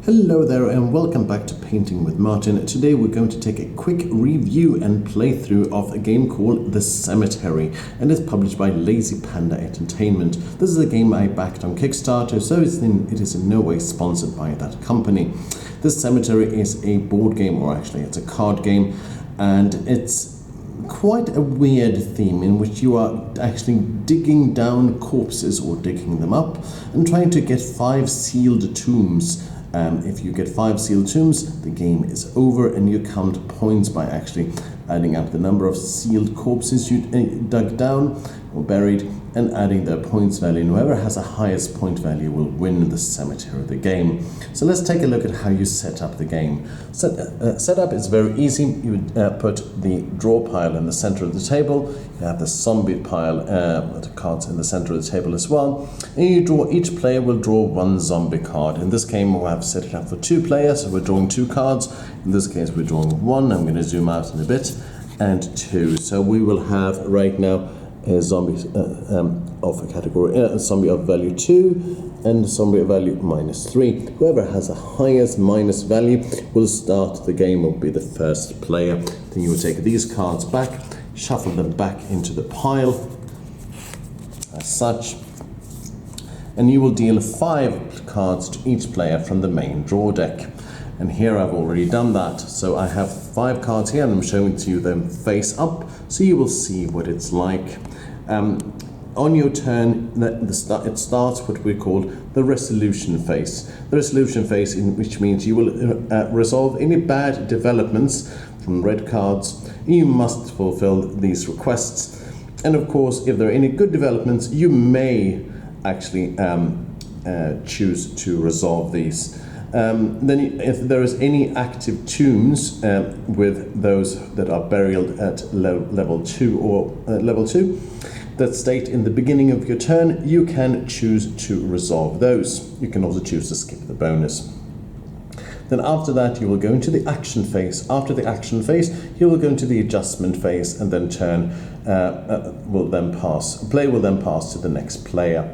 Hello there and welcome back to Painting with Martin. Today we're going to take a quick review and playthrough of a game called The Cemetery, and it's published by Lazy Panda Entertainment. This is a game I backed on Kickstarter, so it is in no way sponsored by that company. The Cemetery is a board game, or actually it's a card game, and it's quite a weird theme in which you are actually digging down corpses or digging them up and trying to get 5 sealed tombs. If you get 5 sealed tombs, the game is over, and you count points by actually adding up the number of sealed corpses you dug down or buried and adding their points value. And whoever has the highest point value will win the cemetery of the game. So let's take a look at how you set up the game. Setup is very easy. You would put the draw pile in the center of the table. You have the zombie pile, the cards in the center of the table as well. And you draw, each player will draw 1 zombie card. In this game we have set it up for 2 players, so we're drawing 2 cards. In this case we're drawing 1, I'm going to zoom out in a bit, and 2. So we will have right now a zombie of a category, a zombie of value 2 and zombie of value -3. Whoever has the highest minus value will start the game, will be the first player. Then you will take these cards back, shuffle them back into the pile as such, and you will deal 5 cards to each player from the main draw deck. And here I've already done that, so I have 5 cards here and I'm showing to you them face up, so you will see what it's like. On your turn, it starts what we call the resolution phase. The resolution phase, which means you will resolve any bad developments from red cards. You must fulfill these requests, and of course if there are any good developments you may actually choose to resolve these. Then if there is any active tombs with those that are buried at level 2 or level 2 that state in the beginning of your turn, you can choose to resolve those. You can also choose to skip the bonus. Then after that you will go into the action phase. After the action phase you will go into the adjustment phase, and then play will then pass to the next player.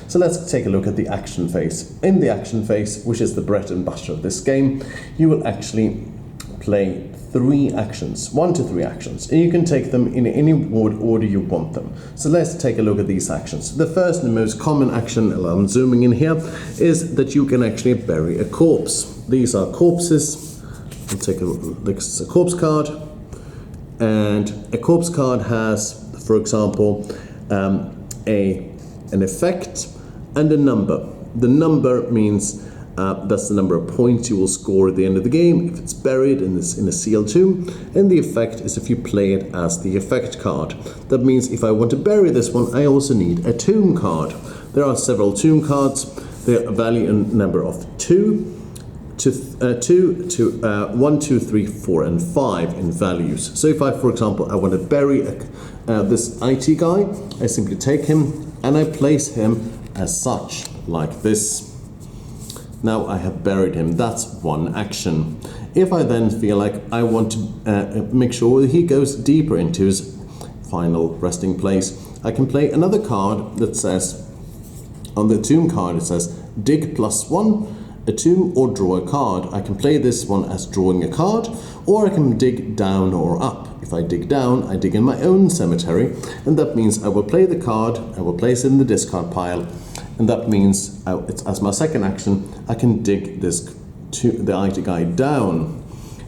So let's take a look at the action phase. In the action phase, which is the bread and butter of this game, you will actually play 3 actions, 1 to 3 actions, and you can take them in any order you want them. So let's take a look at these actions. The first and most common action, I'm zooming in here, is that you can actually bury a corpse. These are corpses. I'll take a look. This is a corpse card, and a corpse card has, for example, an effect and a number. The number means that's the number of points you will score at the end of the game if it's buried in a sealed tomb, and the effect is if you play it as the effect card. That means if I want to bury this one, I also need a tomb card. There are several tomb cards. They value a number of 1, 2, 3, 4, and 5 in values. So if I, for example, I want to bury this IT guy, I simply take him and I place him as such, like this. Now I have buried him. That's 1 action. If I then feel like I want to make sure that he goes deeper into his final resting place, I can play another card that says, on the tomb card it says dig +1, a tomb, or draw a card. I can play this one as drawing a card, or I can dig down or up. If I dig down, I dig in my own cemetery, and that means I will play the card, I will place it in the discard pile, and that means as my second action I can dig the IT guy down,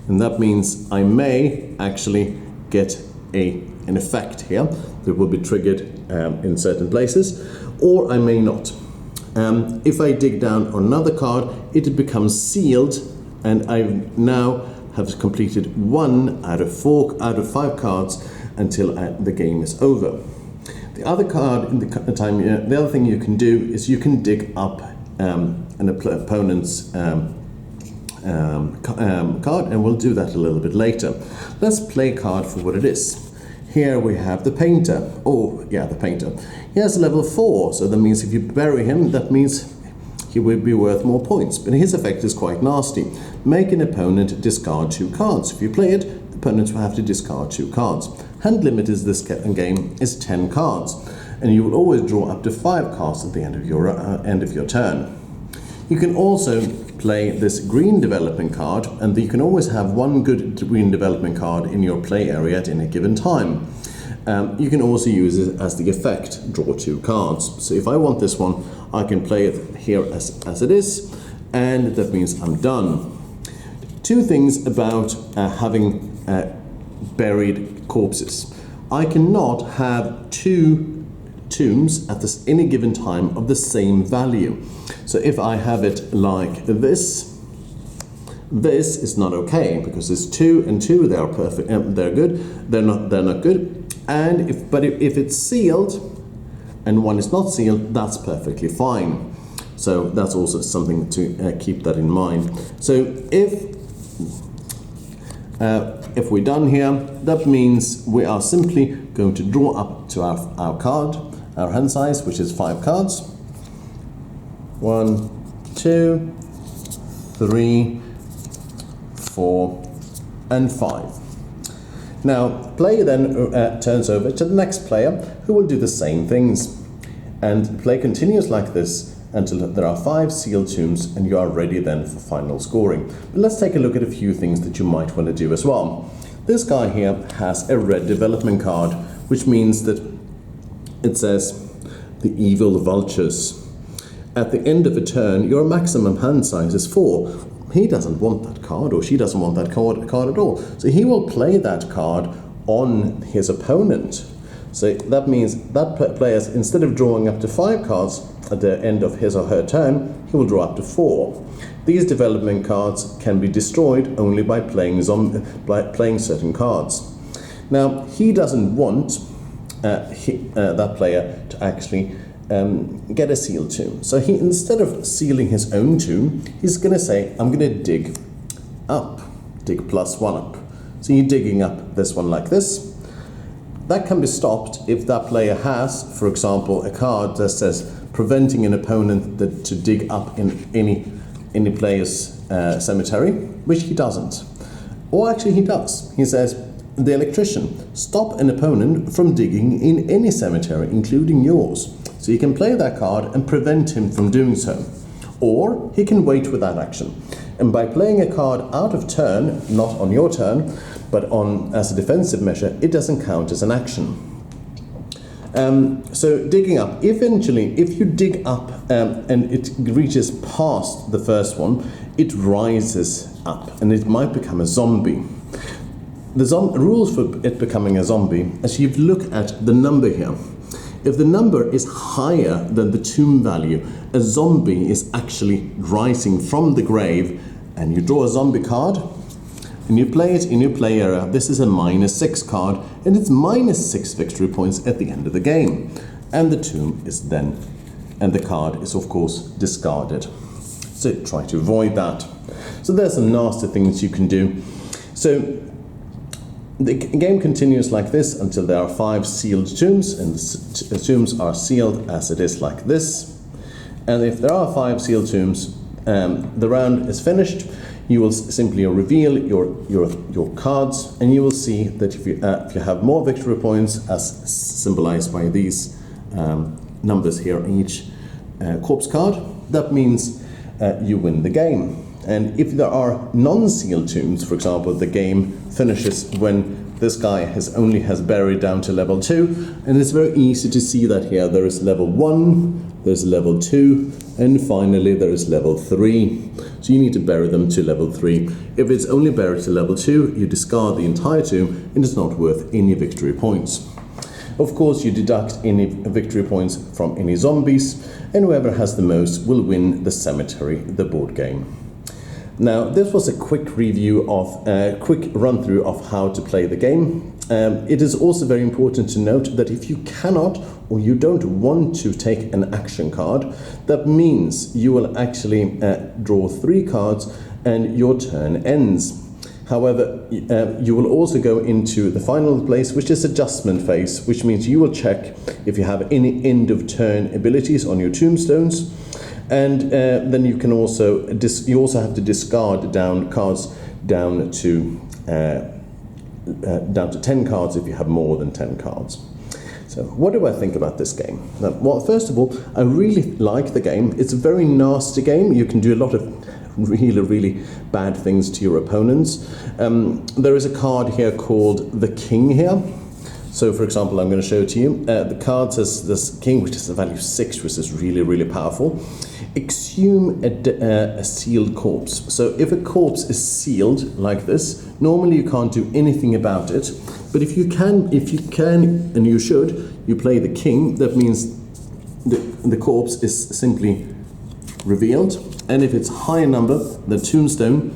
and that means I may actually get an effect here that will be triggered in certain places, or I may not. If I dig down on another card, it becomes sealed, and I now have completed 1 out of 5 cards until the game is over. The other thing you can do is you can dig up an opponent's card, and we'll do that a little bit later. Let's play a card for what it is. Here we have the painter. The painter. He has level 4, so that means if you bury him, that means he will be worth more points. But his effect is quite nasty. Make an opponent discard 2 cards. If you play it, the opponents will have to discard 2 cards. Hand limit is this game is 10 cards, and you will always draw up to 5 cards at the end of your turn. You can also play this green development card, and you can always have one good green development card in your play area at any given time. You can also use it as the effect, draw 2 cards. So if I want this one, I can play it here as it is, and that means I'm done. 2 things about having buried corpses. I cannot have 2 tombs at any given time of the same value. So if I have it like this is not okay, because it's 2 and 2, they are perfect, they're good, they're not good. And if it's sealed and one is not sealed, that's perfectly fine. So that's also something to keep that in mind. So if we're done here, that means we are simply going to draw up to our card, our hand size, which is 5 cards. 1, 2, 3, 4, and 5. Now, player then turns over to the next player, who will do the same things. And play continues like this until there are 5 sealed tombs, and you are ready then for final scoring. But let's take a look at a few things that you might want to do as well. This guy here has a red development card, which means that it says the evil vultures. At the end of a turn, your maximum hand size is 4. He doesn't want that card, or she doesn't want that card at all. So he will play that card on his opponent. So that means that player, instead of drawing up to 5 cards at the end of his or her turn, he will draw up to 4. These development cards can be destroyed only by playing certain cards. Now, he doesn't want that player to actually get a sealed tomb. So he, instead of sealing his own tomb, he's going to say, I'm going to dig up, dig +1 up. So you're digging up this one like this. That can be stopped if that player has, for example, a card that says preventing an opponent to dig up in any player's cemetery, which he doesn't. Or actually he does. He says, the electrician, stop an opponent from digging in any cemetery, including yours. So you can play that card and prevent him from doing so. Or he can wait with that action. And by playing a card out of turn, not on your turn, but as a defensive measure, it doesn't count as an action. So digging up, eventually, if you dig up and it reaches past the first one, it rises up and it might become a zombie. The rules for it becoming a zombie, as you look at the number here, if the number is higher than the tomb value, a zombie is actually rising from the grave, and you draw a zombie card and you play it in your play area. This is a -6 card, and it's -6 victory points at the end of the game. And the tomb is then, and the card is of course discarded. So try to avoid that. So there's some nasty things you can do. So the game continues like this until there are 5 sealed tombs, and the tombs are sealed as it is like this. And if there are 5 sealed tombs, the round is finished. You will simply reveal your cards, and you will see that if you have more victory points, as symbolized by these numbers here on each corpse card, that means you win the game. And if there are non-sealed tombs, for example, the game finishes when this guy only has buried down to level 2, and it's very easy to see that here. There is level 1, there's level 2, and finally there is level 3. So you need to bury them to level 3. If it's only buried to level 2, you discard the entire tomb, and it's not worth any victory points. Of course, you deduct any victory points from any zombies, and whoever has the most will win the cemetery, the board game. Now, this was a quick quick run-through of how to play the game. It is also very important to note that if you cannot or you don't want to take an action card, that means you will actually draw 3 cards and your turn ends. However, you will also go into the final place, which is adjustment phase, which means you will check if you have any end of turn abilities on your tombstones. And then you can also have to discard cards down to 10 cards if you have more than 10 cards. So what do I think about this game? Well, first of all, I really like the game. It's a very nasty game. You can do a lot of really bad things to your opponents. There is a card here called the King here. So, for example, I'm going to show it to you. The card says this King, which is a value 6, which is really powerful. Exhume a sealed corpse. So if a corpse is sealed like this, normally you can't do anything about it. But if you can, and you should, you play the King. That means the corpse is simply revealed. And if it's high number, the tombstone,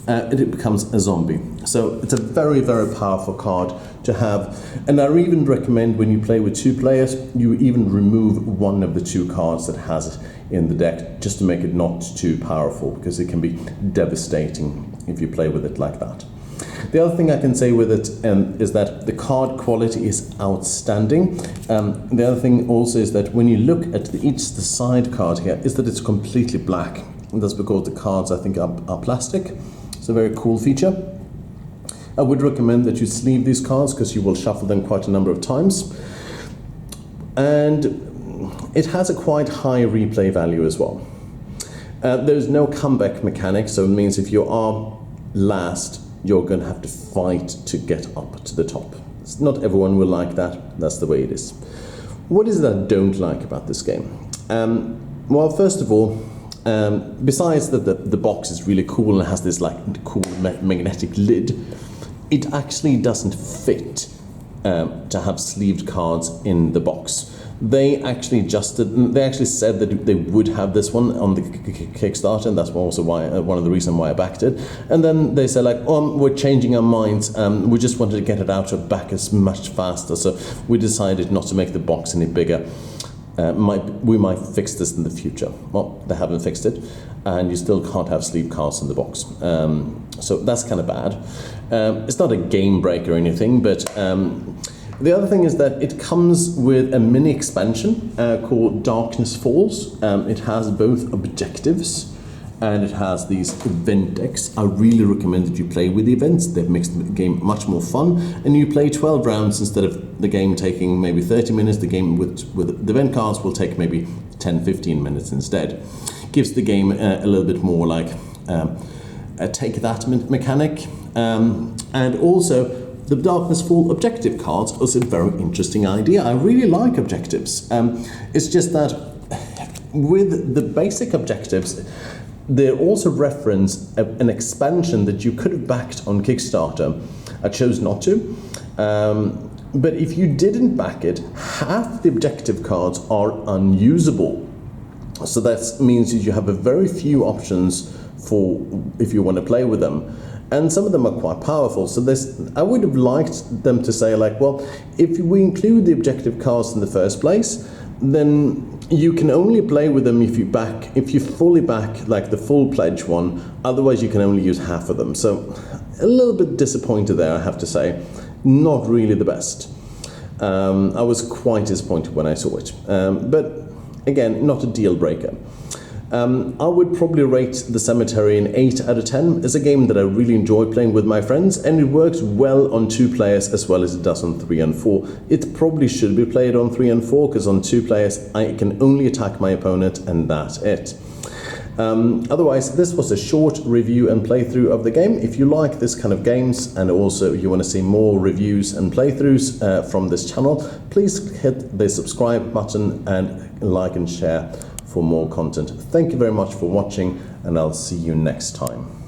it becomes a zombie. So it's a very powerful card to have. And I even recommend when you play with 2 players, you even remove one of the 2 cards that has it in the deck, just to make it not too powerful, because it can be devastating if you play with it like that. The other thing I can say with it is that the card quality is outstanding. The other thing also is that when you look at the side card here, is that it's completely black. And that's because the cards, I think, are plastic. It's a very cool feature. I would recommend that you sleeve these cards because you will shuffle them quite a number of times. And it has a quite high replay value as well. There's no comeback mechanic, so it means if you are last, you're going to have to fight to get up to the top. Not everyone will like that. That's the way it is. What is it I don't like about this game? Well, first of all, besides that the box is really cool and has this like cool magnetic lid, it actually doesn't fit to have sleeved cards in the box. They actually said that they would have this one on the Kickstarter, and that's also why one of the reasons why I backed it. And then they said like, oh, we're changing our minds. We just wanted to get it out of back as much faster, so we decided not to make the box any bigger. We might fix this in the future. Well, they haven't fixed it, and you still can't have sleeve cards in the box. So that's kind of bad. It's not a game breaker or anything, but the other thing is that it comes with a mini expansion called Darkness Falls. It has both objectives and it has these event decks. I really recommend that you play with the events. They've makes the game much more fun, and you play 12 rounds instead of the game taking maybe 30 minutes. The game with the event cards will take maybe 10-15 minutes instead. Gives the game a little bit more like a take that mechanic, and also the Darkness Fall objective cards is a very interesting idea. I really like objectives. It's just that with the basic objectives, they also reference an expansion that you could have backed on Kickstarter. I chose not to. But if you didn't back it, half the objective cards are unusable. So that means you have a very few options for if you want to play with them. And some of them are quite powerful. So I would have liked them to say like, well, if we include the objective cards in the first place, then you can only play with them if you fully back like the full pledge one. Otherwise, you can only use half of them. So a little bit disappointed there, I have to say. Not really the best. I was quite disappointed when I saw it. But again, not a deal breaker. I would probably rate The Cemetery an 8 out of 10. It's a game that I really enjoy playing with my friends, and it works well on 2 players as well as it does on 3 and 4. It probably should be played on 3 and 4, because on 2 players I can only attack my opponent and that's it. Otherwise, this was a short review and playthrough of the game. If you like this kind of games and also you want to see more reviews and playthroughs from this channel, please hit the subscribe button and like and share for more content. Thank you very much for watching, and I'll see you next time.